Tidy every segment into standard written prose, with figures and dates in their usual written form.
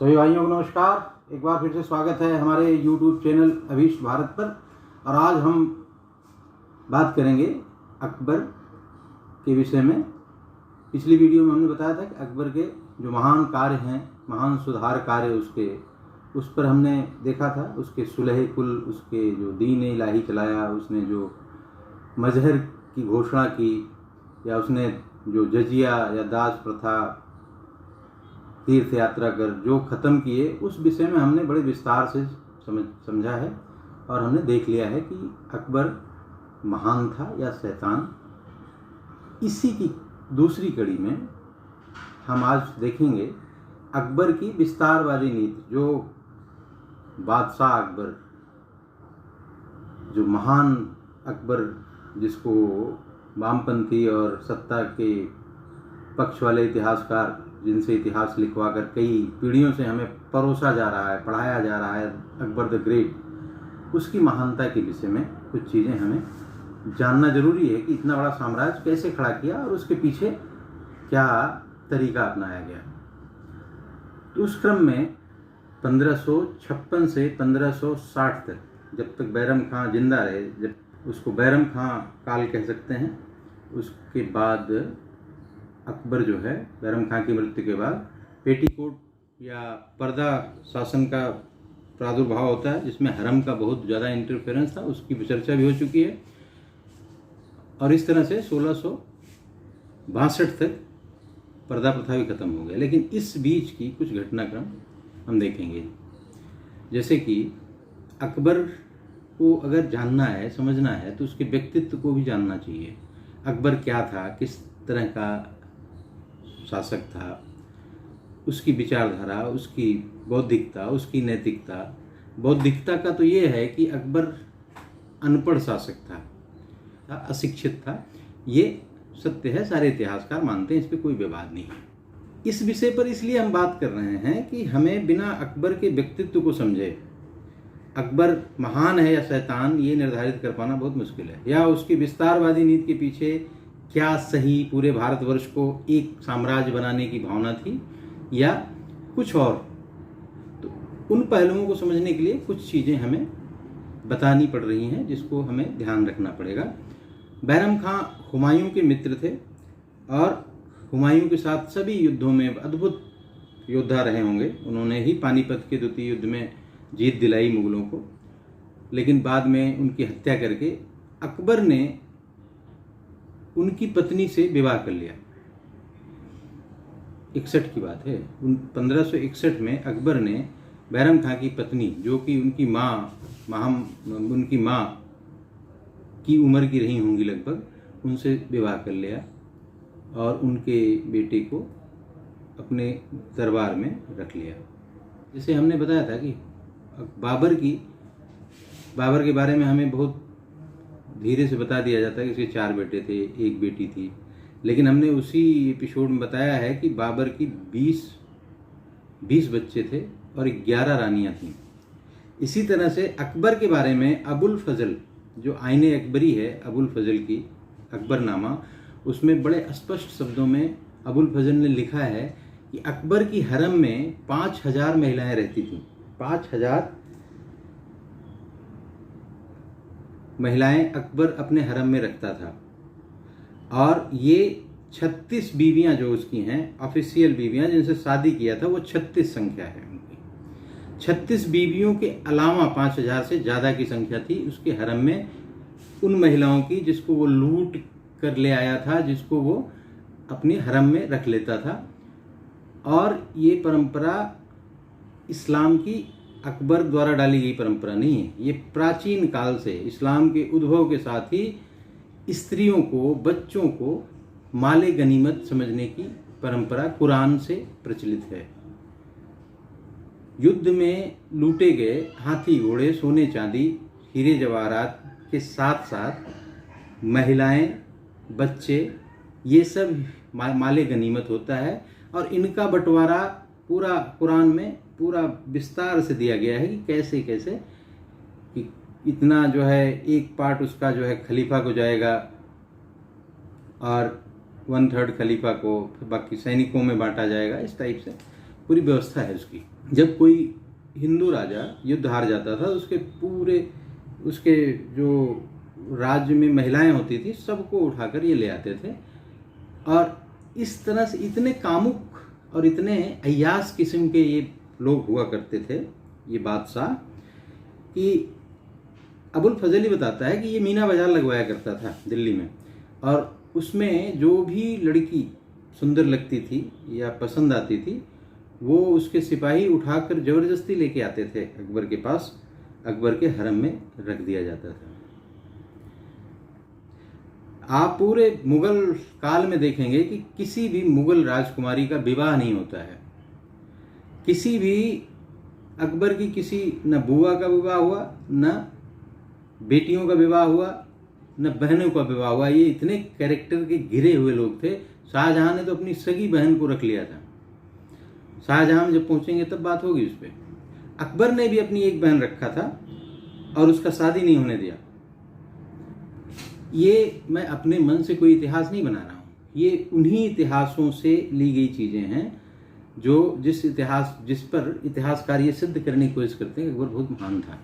सभी भाइयों को नमस्कार। एक बार फिर से स्वागत है हमारे YouTube चैनल अभीष्ट भारत पर। और आज हम बात करेंगे अकबर के विषय में। पिछली वीडियो में हमने बताया था कि अकबर के जो महान कार्य हैं, महान सुधार कार्य उस पर हमने देखा था। उसके सुलह कुल, उसके जो दीन इलाही चलाया, उसने जो मजहर की घोषणा की, या उसने जो जजिया या दास प्रथा तीर्थ यात्रा कर जो ख़त्म किए, उस विषय में हमने बड़े विस्तार से समझा है। और हमने देख लिया है कि अकबर महान था या शैतान। इसी की दूसरी कड़ी में हम आज देखेंगे अकबर की विस्तारवादी नीति। जो बादशाह अकबर, जो महान अकबर, जिसको वामपंथी और सत्ता के पक्ष वाले इतिहासकार, जिनसे इतिहास लिखवा कर कई पीढ़ियों से हमें परोसा जा रहा है, पढ़ाया जा रहा है, अकबर द ग्रेट, उसकी महानता के विषय में कुछ चीज़ें हमें जानना जरूरी है कि इतना बड़ा साम्राज्य कैसे खड़ा किया और उसके पीछे क्या तरीका अपनाया गया। तो उस क्रम में 1556 से 1560 तक, जब तक बैरम खां जिंदा रहे, जब उसको बैरम खां काल कह सकते हैं, उसके बाद अकबर जो है, बैरम खां की मृत्यु के बाद पेटीकोट या पर्दा शासन का प्रादुर्भाव होता है, जिसमें हरम का बहुत ज़्यादा इंटरफेरेंस था। उसकी चर्चा भी हो चुकी है। और इस तरह से 1662 तक पर्दा प्रथा भी खत्म हो गया। लेकिन इस बीच की कुछ घटनाक्रम हम देखेंगे। जैसे कि अकबर को अगर जानना है, समझना है, तो उसके व्यक्तित्व को भी जानना चाहिए। अकबर क्या था, किस तरह का शासक था, उसकी विचारधारा, उसकी बौद्धिकता, उसकी नैतिकता। बौद्धिकता का तो ये है कि अकबर अनपढ़ शासक था, अशिक्षित था। ये सत्य है, सारे इतिहासकार मानते हैं, इस पर कोई विवाद नहीं है। इस विषय पर इसलिए हम बात कर रहे हैं कि हमें बिना अकबर के व्यक्तित्व को समझे अकबर महान है या शैतान, ये निर्धारित कर पाना बहुत मुश्किल है। या उसकी विस्तारवादी नीति के पीछे क्या सही पूरे भारतवर्ष को एक साम्राज्य बनाने की भावना थी या कुछ और। तो उन पहलुओं को समझने के लिए कुछ चीज़ें हमें बतानी पड़ रही हैं, जिसको हमें ध्यान रखना पड़ेगा। बैरम खां हुमायूं के मित्र थे और हुमायूं के साथ सभी युद्धों में अद्भुत योद्धा रहे होंगे। उन्होंने ही पानीपत के द्वितीय युद्ध में जीत दिलाई मुगलों को। लेकिन बाद में उनकी हत्या करके अकबर ने उनकी पत्नी से विवाह कर लिया। 61 की बात है। 1561 में अकबर ने बैरम खां की पत्नी, जो कि उनकी माँ की उम्र की रही होंगी लगभग, उनसे विवाह कर लिया और उनके बेटे को अपने दरबार में रख लिया। जैसे हमने बताया था कि बाबर के बारे में हमें बहुत धीरे से बता दिया जाता है कि उसके 4 बेटे थे, 1 बेटी थी। लेकिन हमने उसी एपिसोड में बताया है कि बाबर की 20 बच्चे थे और 11 रानियां थीं। इसी तरह से अकबर के बारे में अबुल फजल, जो आईने अकबरी है अबुल फजल की अकबरनामा, उसमें बड़े स्पष्ट शब्दों में अबुल फजल ने लिखा है कि अकबर की हरम में 5000 महिलाएं रहती थीं। 5000 महिलाएं अकबर अपने हरम में रखता था। और ये 36 बीवियां जो उसकी हैं, ऑफिशियल बीवियां जिनसे शादी किया था, वो 36 संख्या है उनकी। 36 बीवियों के अलावा 5000 से ज़्यादा की संख्या थी उसके हरम में उन महिलाओं की, जिसको वो लूट कर ले आया था, जिसको वो अपने हरम में रख लेता था। और ये परंपरा इस्लाम की अकबर द्वारा डाली गई परंपरा नहीं है। ये प्राचीन काल से, इस्लाम के उद्भव के साथ ही स्त्रियों को, बच्चों को माले गनीमत समझने की परंपरा कुरान से प्रचलित है। युद्ध में लूटे गए हाथी, घोड़े, सोने चांदी, हीरे जवाहरात के साथ साथ महिलाएं, बच्चे, ये सब माले गनीमत होता है। और इनका बंटवारा पूरा कुरान में पूरा विस्तार से दिया गया है कि कैसे कैसे कि इतना जो है एक पार्ट उसका जो है खलीफा को जाएगा और 1/3 खलीफा को, बाकी सैनिकों में बांटा जाएगा। इस टाइप से पूरी व्यवस्था है उसकी। जब कोई हिंदू राजा युद्ध हार जाता था, उसके पूरे उसके जो राज्य में महिलाएं होती थी सबको उठाकर ये ले आते थे। और इस तरह से इतने कामुक और इतने अय्यास किस्म के ये लोग हुआ करते थे, ये बादशाह, कि अबुल फजल ही बताता है कि ये मीना बाजार लगवाया करता था दिल्ली में, और उसमें जो भी लड़की सुंदर लगती थी या पसंद आती थी वो उसके सिपाही उठाकर ज़बरदस्ती लेके आते थे अकबर के पास, अकबर के हरम में रख दिया जाता था। आप पूरे मुगल काल में देखेंगे कि किसी भी मुगल राजकुमारी का विवाह नहीं होता है, किसी भी अकबर की किसी न बुआ का विवाह हुआ, न बेटियों का विवाह हुआ, न बहनों का विवाह हुआ। ये इतने कैरेक्टर के घिरे हुए लोग थे। शाहजहां ने तो अपनी सगी बहन को रख लिया था। शाहजहां जब पहुंचेंगे तब बात होगी उस पर। अकबर ने भी अपनी एक बहन रखा था और उसका शादी नहीं होने दिया। ये मैं अपने मन से कोई इतिहास नहीं बना रहा हूँ, ये उन्हीं इतिहासों से ली गई चीज़ें हैं जो जिस पर इतिहासकार ये सिद्ध करने की कोशिश करते हैं कि अकबर बहुत महान था।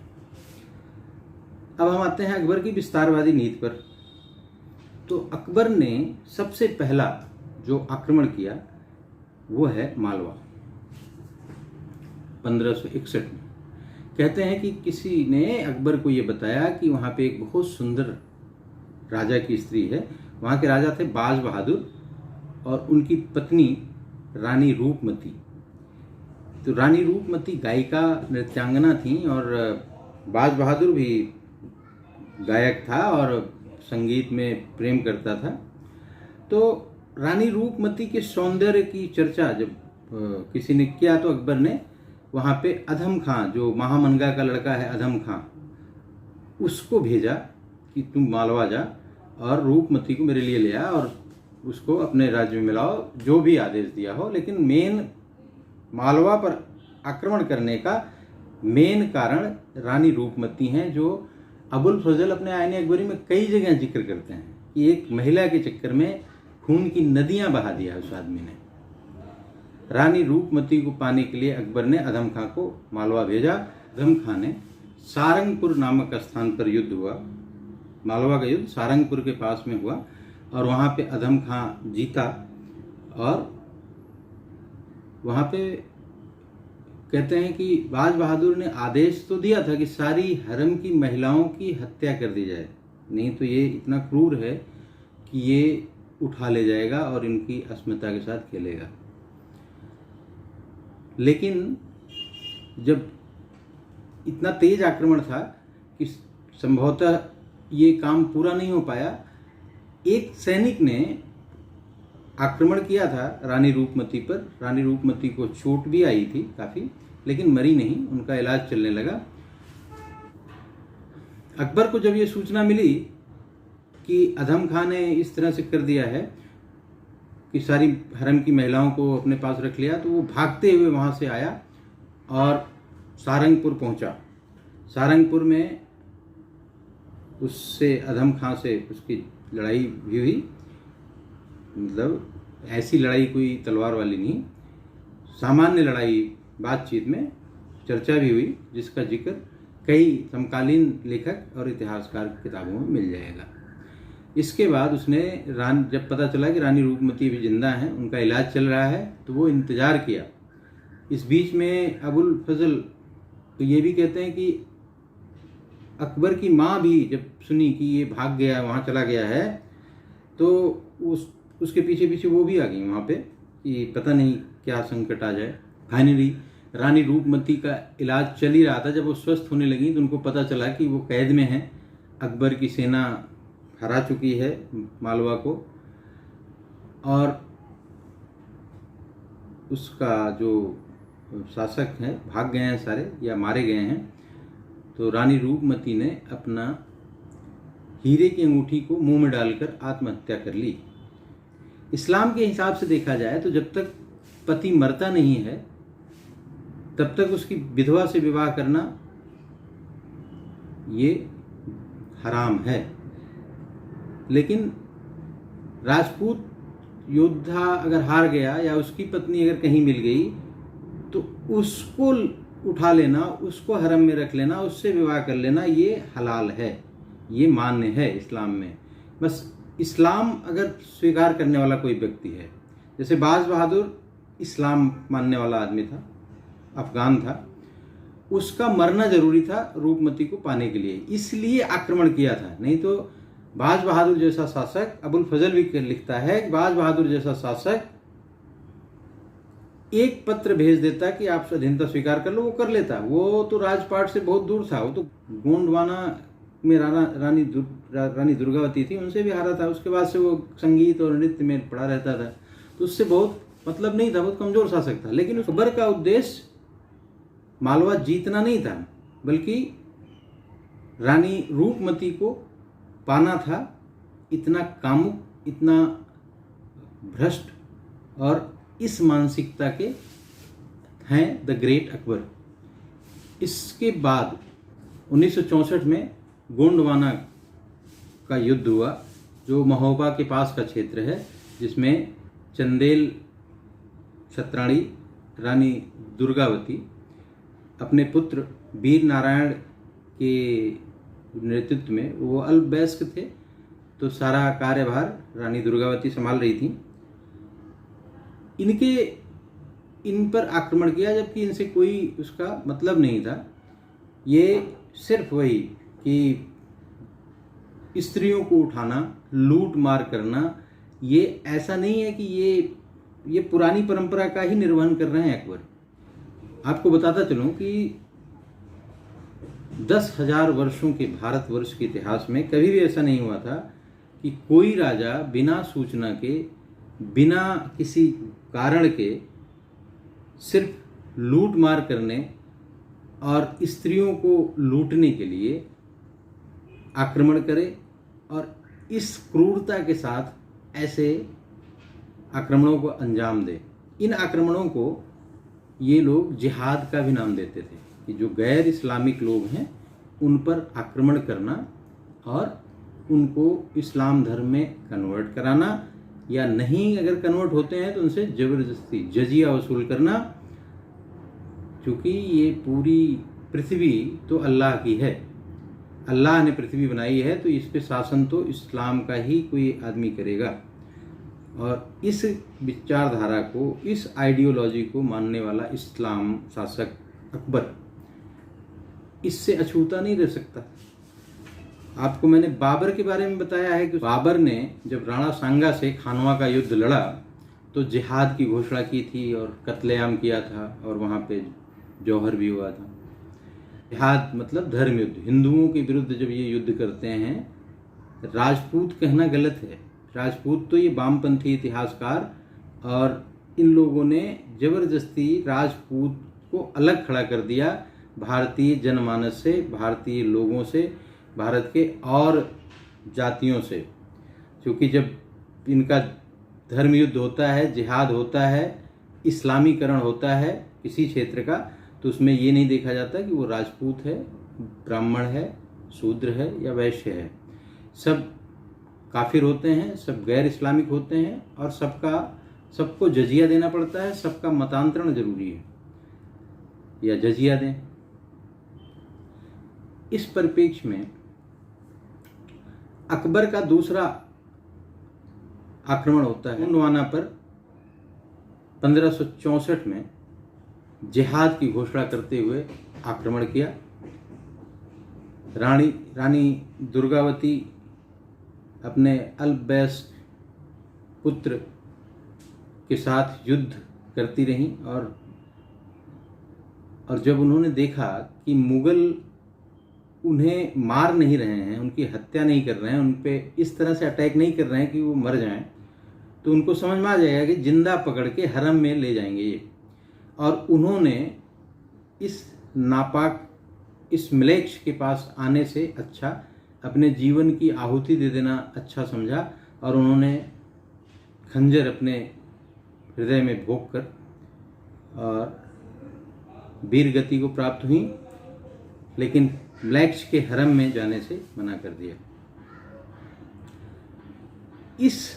अब हम आते हैं अकबर की विस्तारवादी नीति पर। तो अकबर ने सबसे पहला जो आक्रमण किया वो है मालवा, 1561 में। कहते हैं कि किसी ने अकबर को ये बताया कि वहाँ पे एक बहुत सुंदर राजा की स्त्री है। वहाँ के राजा थे बाज बहादुर और उनकी पत्नी रानी रूपमती। तो रानी रूपमती गायिका नृत्यांगना थी और बाज बहादुर भी गायक था और संगीत में प्रेम करता था। तो रानी रूपमती के सौंदर्य की चर्चा जब किसी ने किया तो अकबर ने वहाँ पे अधम खां, जो महामनगा का लड़का है अधम खां, उसको भेजा कि तुम मालवा जा और रूपमती को मेरे लिए ले आ और उसको अपने राज्य में मिलाओ, जो भी आदेश दिया हो। लेकिन मेन मालवा पर आक्रमण करने का मेन कारण रानी रूपमती हैं, जो अबुल फजल अपने आईने अकबरी में कई जगह जिक्र करते हैं कि एक महिला के चक्कर में खून की नदियां बहा दिया उस आदमी ने। रानी रूपमती को पाने के लिए अकबर ने अधम खां को मालवा भेजा। अधम खां ने सारंगपुर नामक स्थान पर युद्ध हुआ। मालवा का युद्ध सारंगपुर के पास में हुआ और वहाँ पे अधम खां जीता। और वहाँ पे कहते हैं कि बाज बहादुर ने आदेश तो दिया था कि सारी हरम की महिलाओं की हत्या कर दी जाए, नहीं तो ये इतना क्रूर है कि ये उठा ले जाएगा और इनकी अस्मिता के साथ खेलेगा। लेकिन जब इतना तेज आक्रमण था कि संभवतः ये काम पूरा नहीं हो पाया, एक सैनिक ने आक्रमण किया था रानी रूपमती पर। रानी रूपमती को चोट भी आई थी काफ़ी, लेकिन मरी नहीं, उनका इलाज चलने लगा। अकबर को जब ये सूचना मिली कि अधम खां ने इस तरह से कर दिया है कि सारी हरम की महिलाओं को अपने पास रख लिया, तो वो भागते हुए वहाँ से आया और सारंगपुर पहुँचा। सारंगपुर में उससे अधम खां से उसकी लड़ाई भी हुई, मतलब ऐसी लड़ाई कोई तलवार वाली नहीं, सामान्य लड़ाई, बातचीत में चर्चा भी हुई, जिसका जिक्र कई समकालीन लेखक और इतिहासकार की किताबों में मिल जाएगा। इसके बाद उसने जब पता चला कि रानी रूपमती भी जिंदा हैं, उनका इलाज चल रहा है, तो वो इंतज़ार किया। इस बीच में अबुल फजल तो ये भी कहते हैं कि अकबर की माँ भी जब सुनी कि ये भाग गया, वहाँ चला गया है, तो उसके पीछे पीछे वो भी आ गई वहाँ पे कि पता नहीं क्या संकट आ जाए। फाइनली रानी रूपमती का इलाज चल ही रहा था, जब वो स्वस्थ होने लगी तो उनको पता चला कि वो कैद में हैं। अकबर की सेना हरा चुकी है मालवा को और उसका जो शासक हैं भाग गए हैं सारे या मारे गए हैं। तो रानी रूपमती ने अपना हीरे की अंगूठी को मुंह में डालकर आत्महत्या कर ली। इस्लाम के हिसाब से देखा जाए तो जब तक पति मरता नहीं है तब तक उसकी विधवा से विवाह करना ये हराम है। लेकिन राजपूत योद्धा अगर हार गया या उसकी पत्नी अगर कहीं मिल गई तो उसको उठा लेना, उसको हरम में रख लेना, उससे विवाह कर लेना, ये हलाल है, ये मान्य है इस्लाम में। बस इस्लाम अगर स्वीकार करने वाला कोई व्यक्ति है, जैसे बाज बहादुर इस्लाम मानने वाला आदमी था, अफगान था, उसका मरना जरूरी था रूपमती को पाने के लिए, इसलिए आक्रमण किया था। नहीं तो बाज बहादुर जैसा शासक, अबुल फजल भी लिखता है कि बाज बहादुर जैसा शासक एक पत्र भेज देता कि आप स्वाधीनता स्वीकार कर लो, वो कर लेता। वो तो राजपाट से बहुत दूर था, वो तो गोंडवाना में रानी दुर्गावती थी, उनसे भी हारा था। उसके बाद से वो संगीत और नृत्य में पड़ा रहता था, तो उससे बहुत मतलब नहीं था, बहुत कमजोर शासक था। लेकिन उस अकबर का उद्देश्य मालवा जीतना नहीं था, बल्कि रानी रूपमती को पाना था। इतना कामुक, इतना भ्रष्ट और इस मानसिकता के हैं द ग्रेट अकबर। इसके बाद 1964 में गोंडवाना का युद्ध हुआ, जो महोबा के पास का क्षेत्र है, जिसमें चंदेल छत्राणी रानी दुर्गावती अपने पुत्र वीर नारायण के नेतृत्व में, वो अल्पवयस्क थे, तो सारा कार्यभार रानी दुर्गावती संभाल रही थी। इन पर आक्रमण किया, जबकि इनसे कोई उसका मतलब नहीं था। ये सिर्फ वही कि स्त्रियों को उठाना, लूट मार करना, ये ऐसा नहीं है कि ये पुरानी परंपरा का ही निर्वहन कर रहे हैं अकबर। आपको बताता चलूं कि 10,000 वर्षों के भारतवर्ष के इतिहास में कभी भी ऐसा नहीं हुआ था कि कोई राजा बिना सूचना के, बिना किसी कारण के, सिर्फ लूट मार करने और स्त्रियों को लूटने के लिए आक्रमण करे और इस क्रूरता के साथ ऐसे आक्रमणों को अंजाम दे। इन आक्रमणों को ये लोग जिहाद का भी नाम देते थे, कि जो गैर इस्लामिक लोग हैं उन पर आक्रमण करना और उनको इस्लाम धर्म में कन्वर्ट कराना, या नहीं अगर कन्वर्ट होते हैं तो उनसे ज़बरदस्ती जजिया वसूल करना। क्योंकि ये पूरी पृथ्वी तो अल्लाह की है, अल्लाह ने पृथ्वी बनाई है, तो इस पे शासन तो इस्लाम का ही कोई आदमी करेगा। और इस विचारधारा को, इस आइडियोलॉजी को मानने वाला इस्लाम शासक अकबर इससे अछूता नहीं रह सकता। आपको मैंने बाबर के बारे में बताया है कि बाबर ने जब राणा सांगा से खानवा का युद्ध लड़ा तो जिहाद की घोषणा की थी और कत्लेआम किया था, और वहाँ पे जौहर भी हुआ था। जिहाद मतलब धर्म युद्ध, हिंदुओं के विरुद्ध जब ये युद्ध करते हैं। राजपूत कहना गलत है, राजपूत तो ये वामपंथी इतिहासकार, और इन लोगों ने जबरदस्ती राजपूत को अलग खड़ा कर दिया भारतीय जनमानस से, भारतीय लोगों से, भारत के और जातियों से। क्योंकि जब इनका धर्म युद्ध होता है, जिहाद होता है, इस्लामीकरण होता है किसी क्षेत्र का, तो उसमें ये नहीं देखा जाता कि वो राजपूत है, ब्राह्मण है, शूद्र है या वैश्य है। सब काफिर होते हैं, सब गैर इस्लामिक होते हैं, और सबको जजिया देना पड़ता है, सबका मतांतरण जरूरी है या जजिया दें। इस परिप्रेक्ष्य में अकबर का दूसरा आक्रमण होता है गोंडवाना पर। 1564 में जिहाद की घोषणा करते हुए आक्रमण किया। रानी दुर्गावती अपने अल्पवयस्क पुत्र के साथ युद्ध करती रहीं, और जब उन्होंने देखा कि मुगल उन्हें मार नहीं रहे हैं, उनकी हत्या नहीं कर रहे हैं, उन पे इस तरह से अटैक नहीं कर रहे हैं कि वो मर जाएं, तो उनको समझ में आ जाएगा कि जिंदा पकड़ के हरम में ले जाएंगे ये। और उन्होंने इस नापाक, इस म्लेच्छ के पास आने से अच्छा अपने जीवन की आहुति दे देना अच्छा समझा, और उन्होंने खंजर अपने हृदय में भोंक कर और वीर गति को प्राप्त हुई, लेकिन म्लेच्छ के हरम में जाने से मना कर दिया। इस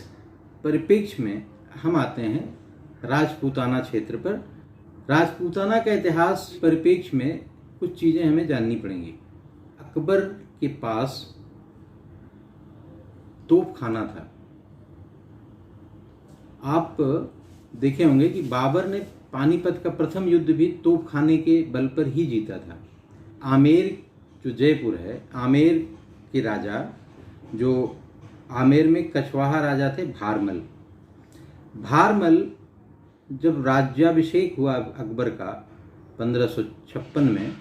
परिप्रेक्ष्य में हम आते हैं राजपूताना क्षेत्र पर। राजपूताना का इतिहास परिप्रेक्ष्य में कुछ चीज़ें हमें जाननी पड़ेंगी। अकबर के पास तोपखाना था। आप देखे होंगे कि बाबर ने पानीपत का प्रथम युद्ध भी तोपखाने के बल पर ही जीता था। आमेर जो जयपुर है, आमेर के राजा, जो आमेर में कछवाहा राजा थे भारमल। भारमल जब राज्याभिषेक हुआ अकबर का 1556 में,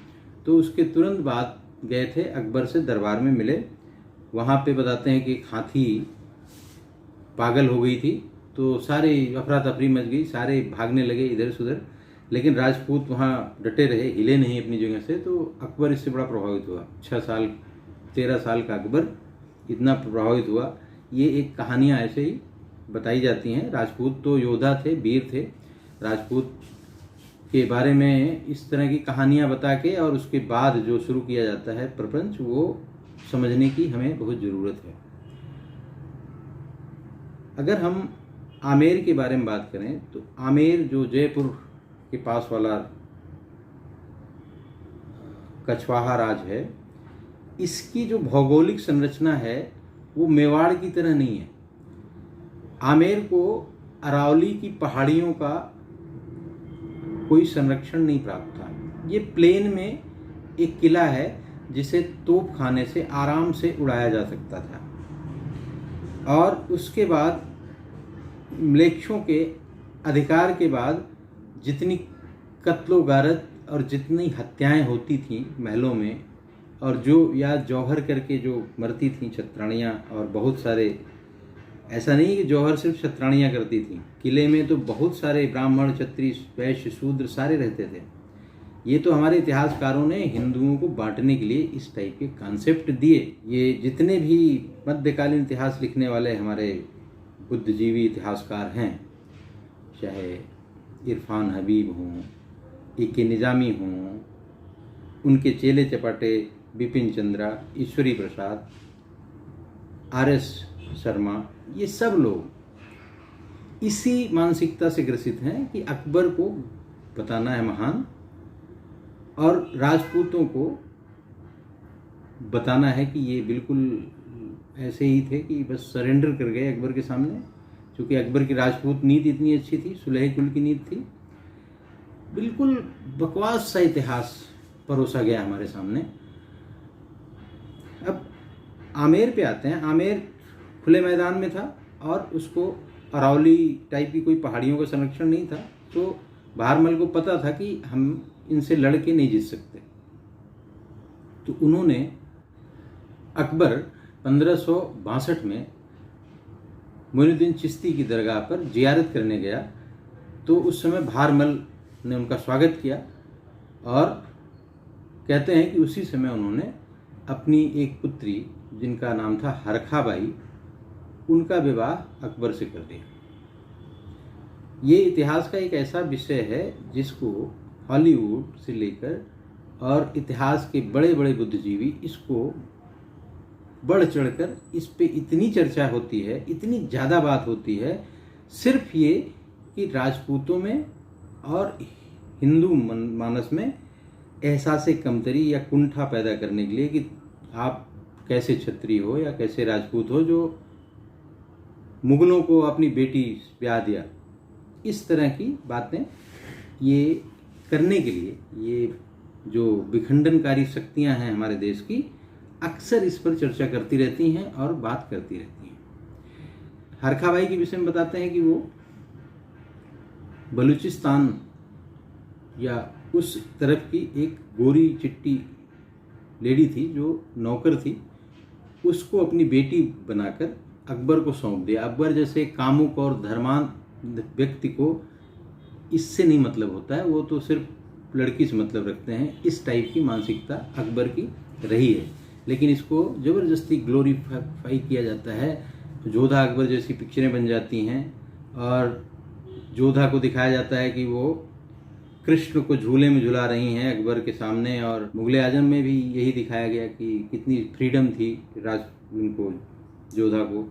तो उसके तुरंत बाद गए थे अकबर से दरबार में मिले। वहाँ पे बताते हैं कि एक हाथी पागल हो गई थी, तो सारे अफरा तफरी मच गई, सारे भागने लगे इधर से उधर, लेकिन राजपूत वहाँ डटे रहे, हिले नहीं अपनी जगह से। तो अकबर इससे बड़ा प्रभावित हुआ। 13 साल का अकबर इतना प्रभावित हुआ। ये एक कहानियाँ ऐसे ही बताई जाती हैं। राजपूत तो योद्धा थे, वीर थे। राजपूत के बारे में इस तरह की कहानियाँ बता के और उसके बाद जो शुरू किया जाता है प्रपंच, वो समझने की हमें बहुत ज़रूरत है। अगर हम आमेर के बारे में बात करें तो आमेर जो जयपुर के पास वाला कछवाहा राज है, इसकी जो भौगोलिक संरचना है वो मेवाड़ की तरह नहीं है। आमेर को अरावली की पहाड़ियों का कोई संरक्षण नहीं प्राप्त था। ये प्लेन में एक किला है जिसे तोप खाने से आराम से उड़ाया जा सकता था। और उसके बाद म्लेच्छों के अधिकार के बाद जितनी कत्लो गारत और जितनी हत्याएं होती थीं महलों में, और जो या जौहर करके जो मरती थीं छत्राणियाँ, और बहुत सारे, ऐसा नहीं कि जौहर सिर्फ छत्राणियाँ करती थीं, किले में तो बहुत सारे ब्राह्मण, क्षत्रिय, वैश्य, शूद्र सारे रहते थे। ये तो हमारे इतिहासकारों ने हिंदुओं को बांटने के लिए इस टाइप के कॉन्सेप्ट दिए। ये जितने भी मध्यकालीन इतिहास लिखने वाले हमारे बुद्धिजीवी इतिहासकार हैं, चाहे इरफान हबीब हों, ए.के. निजामी हों, उनके चेले चपाटे बिपिन चंद्रा, ईश्वरी प्रसाद, आर.एस. शर्मा, ये सब लोग इसी मानसिकता से ग्रसित हैं कि अकबर को बताना है महान, और राजपूतों को बताना है कि ये बिल्कुल ऐसे ही थे कि बस सरेंडर कर गए अकबर के सामने। क्योंकि अकबर की राजपूत नीति इतनी अच्छी थी, सुलह कुल की नीति थी। बिल्कुल बकवास सा इतिहास परोसा गया हमारे सामने। अब आमेर पे आते हैं। आमेर खुले मैदान में था और उसको अरावली टाइप की कोई पहाड़ियों का संरक्षण नहीं था। तो भारमल को पता था कि हम इनसे लड़के नहीं जीत सकते। तो उन्होंने अकबर 1562 में मोइनुद्दीन चिश्ती की दरगाह पर जियारत करने गया। तो उस समय भारमल ने उनका स्वागत किया, और कहते हैं कि उसी समय उन्होंने अपनी एक पुत्री, जिनका नाम था हरखा बाई, उनका विवाह अकबर से कर दिया। ये इतिहास का एक ऐसा विषय है जिसको हॉलीवुड से लेकर और इतिहास के बड़े बड़े बुद्धिजीवी इसको बढ़ चढ़कर इस पे इतनी चर्चा होती है, इतनी ज़्यादा बात होती है, सिर्फ ये कि राजपूतों में और हिंदू मानस में एहसास कमतरी या कुंठा पैदा करने के लिए कि आप कैसे क्षत्रिय हो या कैसे राजपूत हो जो मुगलों को अपनी बेटी ब्याह दिया। इस तरह की बातें ये करने के लिए ये जो विखंडनकारी शक्तियां हैं हमारे देश की, अक्सर इस पर चर्चा करती रहती हैं और बात करती रहती हैं। हरखा बाई के विषय में बताते हैं कि वो बलूचिस्तान या उस तरफ की एक गोरी चिट्टी लेडी थी जो नौकर थी, उसको अपनी बेटी बनाकर अकबर को सौंप दिया। अकबर जैसे कामुक और धर्मांध व्यक्ति को इससे नहीं मतलब होता है, वो तो सिर्फ लड़की से मतलब रखते हैं। इस टाइप की मानसिकता अकबर की रही है, लेकिन इसको ज़बरदस्ती ग्लोरीफाई किया जाता है। जोधा अकबर जैसी पिक्चरें बन जाती हैं और जोधा को दिखाया जाता है कि वो कृष्ण को झूले में झुला रही हैं अकबर के सामने। और मुगले आजम में भी यही दिखाया गया कि कितनी फ्रीडम थी उनको, जोधा को।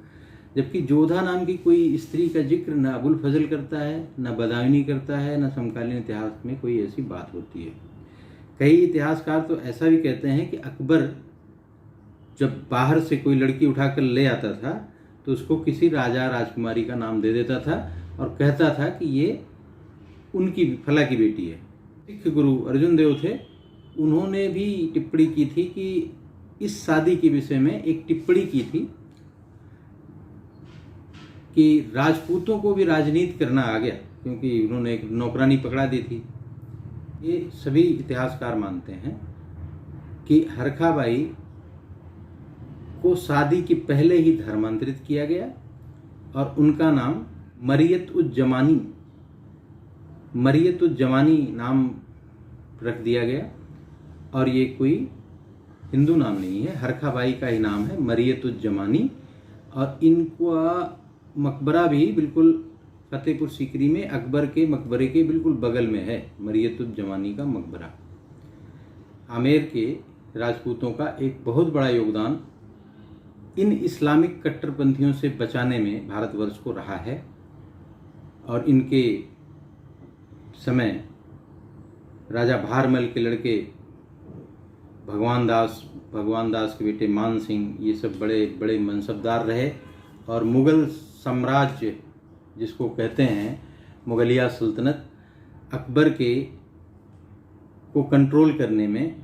जबकि जोधा नाम की कोई स्त्री का जिक्र न अबुल फजल करता है, न बदायूनी करता है, न समकालीन इतिहास में कोई ऐसी बात होती है। कई इतिहासकार तो ऐसा भी कहते हैं कि अकबर जब बाहर से कोई लड़की उठाकर ले आता था तो उसको किसी राजा राजकुमारी का नाम दे देता था और कहता था कि ये उनकी फला की बेटी है। सिख गुरु अर्जुन देव थे, उन्होंने भी टिप्पणी की थी कि इस शादी के विषय में एक टिप्पणी की थी कि राजपूतों को भी राजनीति करना आ गया, क्योंकि उन्होंने एक नौकरानी पकड़ा दी थी। ये सभी इतिहासकार मानते हैं कि हरखाबाई को शादी के पहले ही धर्मांतरित किया गया और उनका नाम मरियत उज जमानी नाम रख दिया गया। और ये कोई हिंदू नाम नहीं है, हरखाबाई का ही नाम है, मरियत उज जमानी। और इनका मकबरा भी बिल्कुल फतेहपुर सीकरी में अकबर के मकबरे के बिल्कुल बगल में है, मरियत उज जमानी का मकबरा। आमेर के राजपूतों का एक बहुत बड़ा योगदान इन इस्लामिक कट्टरपंथियों से बचाने में भारतवर्ष को रहा है। और इनके समय राजा भारमल के लड़के भगवान दास के बेटे मान सिंह, ये सब बड़े बड़े मनसबदार रहे। और मुग़ल साम्राज्य जिसको कहते हैं मुगलिया सल्तनत, अकबर को कंट्रोल करने में,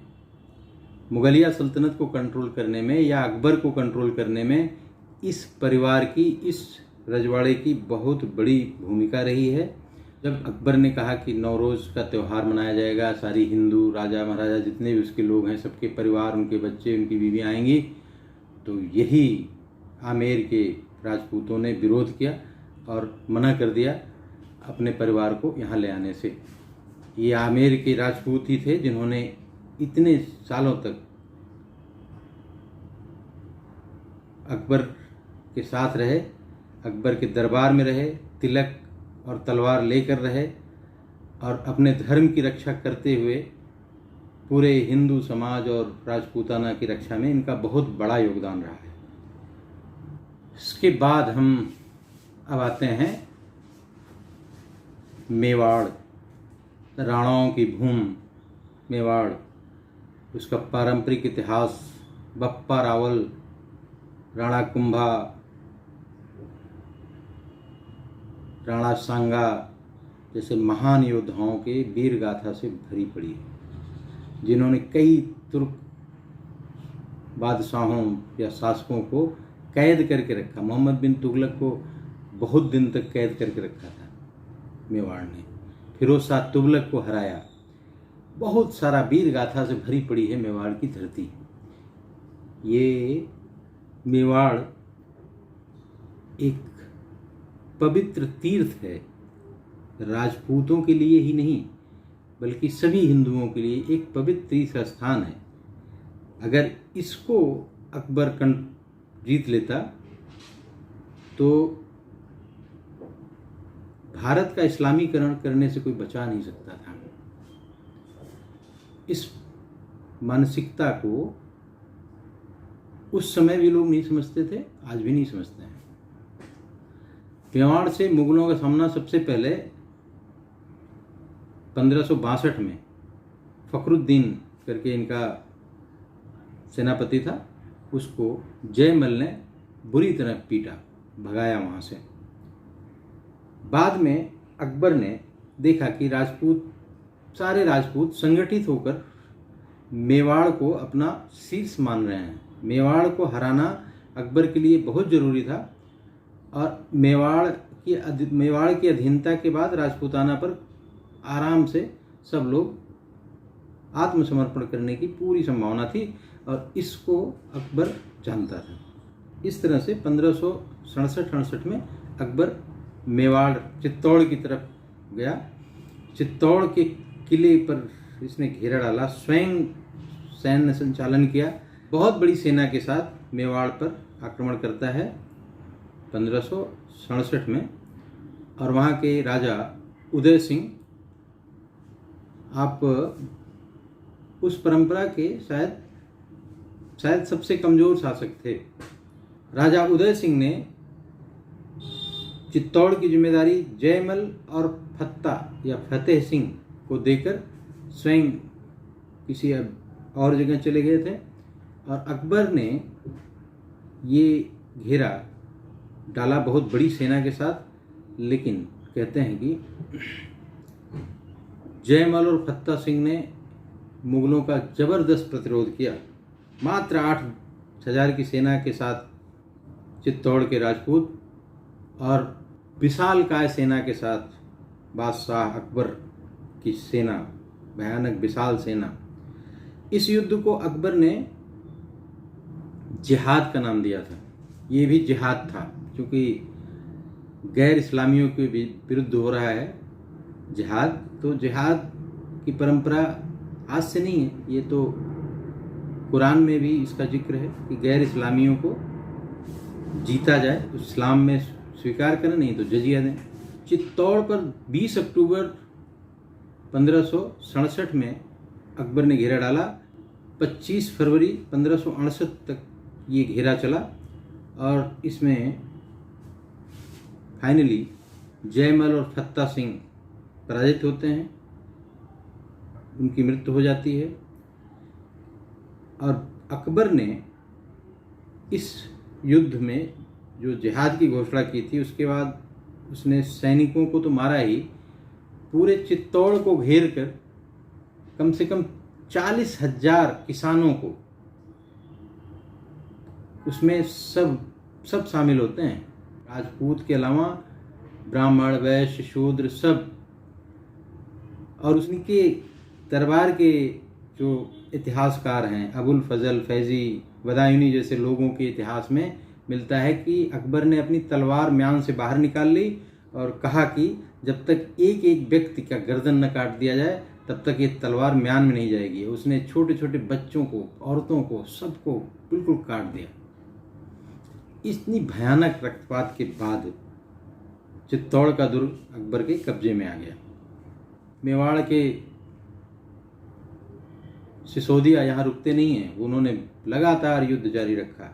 मुगलिया सल्तनत को कंट्रोल करने में या अकबर को कंट्रोल करने में इस परिवार की, इस रजवाड़े की बहुत बड़ी भूमिका रही है। जब अकबर ने कहा कि नौरोज़ का त्यौहार मनाया जाएगा, सारी हिंदू राजा महाराजा जितने भी उसके लोग हैं सबके परिवार, उनके बच्चे, उनकी बीवी आएंगी, तो यही आमेर के राजपूतों ने विरोध किया और मना कर दिया अपने परिवार को यहाँ ले आने से। ये आमेर के राजपूत ही थे जिन्होंने इतने सालों तक अकबर के साथ रहे, अकबर के दरबार में रहे, तिलक और तलवार लेकर रहे और अपने धर्म की रक्षा करते हुए पूरे हिंदू समाज और राजपूताना की रक्षा में इनका बहुत बड़ा योगदान रहा है। इसके बाद हम अब आते हैं मेवाड़, राणाओं की भूमि मेवाड़, उसका पारंपरिक इतिहास, बप्पा रावल, राणा कुंभा, राणा सांगा जैसे महान योद्धाओं के वीर गाथा से भरी पड़ी है, जिन्होंने कई तुर्क बादशाहों या शासकों को कैद करके रखा। मोहम्मद बिन तुगलक को बहुत दिन तक कैद करके रखा था मेवाड़ ने, फिरोज शाह तुगलक को हराया। बहुत सारा वीर गाथा से भरी पड़ी है मेवाड़ की धरती। ये मेवाड़ एक पवित्र तीर्थ है, राजपूतों के लिए ही नहीं बल्कि सभी हिंदुओं के लिए एक पवित्र तीर्थ स्थान है। अगर इसको अकबर जीत लेता तो भारत का इस्लामीकरण करने से कोई बचा नहीं सकता था। इस मानसिकता को उस समय भी लोग नहीं समझते थे, आज भी नहीं समझते हैं। मेवाड़ से मुगलों का सामना सबसे पहले 1562 में फखरुद्दीन करके इनका सेनापति था, उसको जयमल ने बुरी तरह पीटा, भगाया वहाँ से। बाद में अकबर ने देखा कि सारे राजपूत संगठित होकर मेवाड़ को अपना शीर्ष मान रहे हैं। मेवाड़ को हराना अकबर के लिए बहुत ज़रूरी था और मेवाड़ की अधीनता के बाद राजपूताना पर आराम से सब लोग आत्मसमर्पण करने की पूरी संभावना थी और इसको अकबर जानता था। इस तरह से 1567-68 में अकबर मेवाड़ चित्तौड़ की तरफ गया। चित्तौड़ के किले पर इसने घेरा डाला, स्वयं सैन्य संचालन किया, बहुत बड़ी सेना के साथ मेवाड़ पर आक्रमण करता है 1567 में। और वहाँ के राजा उदय सिंह, आप उस परंपरा के शायद सबसे कमज़ोर शासक थे। राजा उदय सिंह ने चित्तौड़ की जिम्मेदारी जयमल और फतेह सिंह को देकर स्वयं किसी और जगह चले गए थे और अकबर ने ये घेरा डाला बहुत बड़ी सेना के साथ। लेकिन कहते हैं कि जयमल और फतेह सिंह ने मुगलों का जबरदस्त प्रतिरोध किया। मात्र 8,000 की सेना के साथ चित्तौड़ के राजपूत और विशालकाय सेना के साथ बादशाह अकबर की सेना, भयानक विशाल सेना। इस युद्ध को अकबर ने जिहाद का नाम दिया था। ये भी जिहाद था क्योंकि गैर इस्लामियों के विरुद्ध हो रहा है जिहाद। तो जिहाद की परंपरा आज से नहीं है, ये तो कुरान में भी इसका जिक्र है कि गैर इस्लामियों को जीता जाए, तो इस्लाम में स्वीकार करें, नहीं तो जजिया दें। चित्तौड़ पर 20 अक्टूबर 1567 में अकबर ने घेरा डाला। 25 फरवरी 1568 तक ये घेरा चला और इसमें फाइनली जयमल और फतेह सिंह पराजित होते हैं, उनकी मृत्यु हो जाती है। और अकबर ने इस युद्ध में जो जिहाद की घोषणा की थी, उसके बाद उसने सैनिकों को तो मारा ही, पूरे चित्तौड़ को घेर कर कम से कम 40,000 किसानों को, उसमें सब शामिल होते हैं, राजपूत के अलावा ब्राह्मण, वैश्य, शूद्र सब, और उनके दरबार के जो इतिहासकार हैं अबुल फजल, फैजी, बदायूनी जैसे लोगों के इतिहास में मिलता है कि अकबर ने अपनी तलवार म्यान से बाहर निकाल ली और कहा कि जब तक एक एक व्यक्ति का गर्दन न काट दिया जाए तब तक ये तलवार म्यान में नहीं जाएगी। उसने छोटे छोटे बच्चों को, औरतों को, सबको बिल्कुल काट दिया। इतनी भयानक रक्तपात के बाद चित्तौड़ का दुर्ग अकबर के कब्जे में आ गया। मेवाड़ के सिसोदिया यहाँ रुकते नहीं हैं, उन्होंने लगातार युद्ध जारी रखा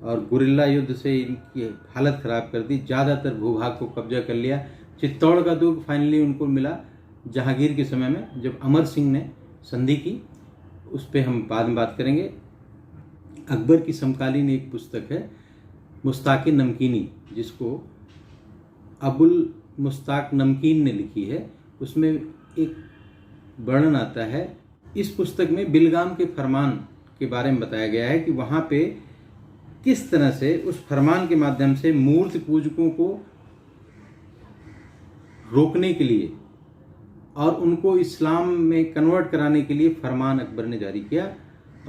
और गुरिल्ला युद्ध से इनकी हालत ख़राब कर दी, ज़्यादातर भूभाग को कब्जा कर लिया। चित्तौड़ का दुर्ग फाइनली उनको मिला जहांगीर के समय में, जब अमर सिंह ने संधि की। उस पर हम बाद में बात करेंगे। अकबर की समकालीन एक पुस्तक है मुस्ताक़ नमकीनी, जिसको अबुल मुस्ताक़ नमकीन ने लिखी है। उसमें एक वर्णन आता है, इस पुस्तक में बिलगाम के फरमान के बारे में बताया गया है कि वहाँ पे किस तरह से उस फरमान के माध्यम से मूर्ति पूजकों को रोकने के लिए और उनको इस्लाम में कन्वर्ट कराने के लिए फरमान अकबर ने जारी किया।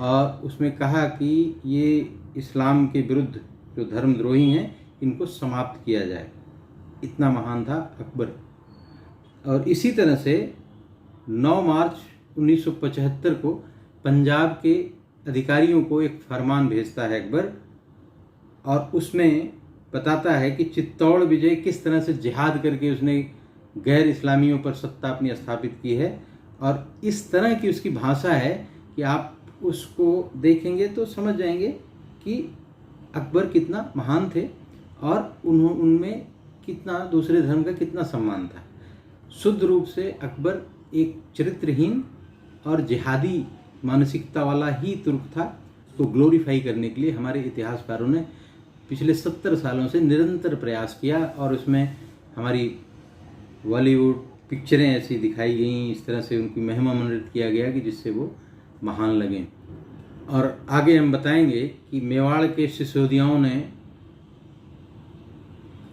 और उसमें कहा कि ये इस्लाम के विरुद्ध जो धर्मद्रोही हैं इनको समाप्त किया जाए। इतना महान था अकबर। और इसी तरह से 9 मार्च 1975 को पंजाब के अधिकारियों को एक फरमान भेजता है अकबर, और उसमें बताता है कि चित्तौड़ विजय किस तरह से जिहाद करके उसने गैर इस्लामियों पर सत्ता अपनी स्थापित की है। और इस तरह की उसकी भाषा है कि आप उसको देखेंगे तो समझ जाएंगे कि अकबर कितना महान थे और उनमें कितना दूसरे धर्म का कितना सम्मान था। शुद्ध रूप से अकबर एक चरित्रहीन और जिहादी मानसिकता वाला ही तुर्क था। तो ग्लोरीफाई करने के लिए हमारे इतिहासकारों ने पिछले 70 सालों से निरंतर प्रयास किया और उसमें हमारी बॉलीवुड पिक्चरें ऐसी दिखाई गई, इस तरह से उनकी महिमा मंडित किया गया कि जिससे वो महान लगें। और आगे हम बताएंगे कि मेवाड़ के सिसोदियाओं ने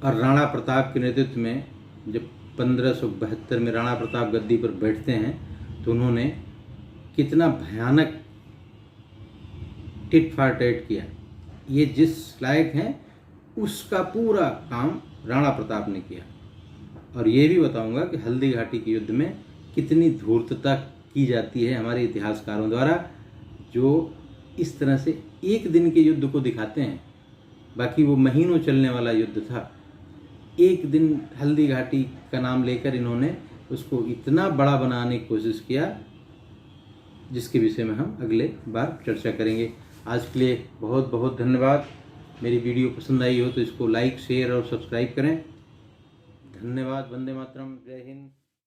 और राणा प्रताप के नेतृत्व में जब 1572 में राणा प्रताप गद्दी पर बैठते हैं तो उन्होंने कितना भयानक टिट फॉर टैट किया। ये जिस लायक हैं उसका पूरा काम राणा प्रताप ने किया। और ये भी बताऊंगा कि हल्दी घाटी के युद्ध में कितनी धूर्तता की जाती है हमारे इतिहासकारों द्वारा, जो इस तरह से एक दिन के युद्ध को दिखाते हैं, बाकी वो महीनों चलने वाला युद्ध था। एक दिन हल्दी घाटी का नाम लेकर इन्होंने उसको इतना बड़ा बनाने की कोशिश किया, जिसके विषय में हम अगले बार चर्चा करेंगे। आज के लिए बहुत बहुत धन्यवाद। मेरी वीडियो पसंद आई हो तो इसको लाइक, शेयर और सब्सक्राइब करें। धन्यवाद। वंदे मातरम। जय हिंद।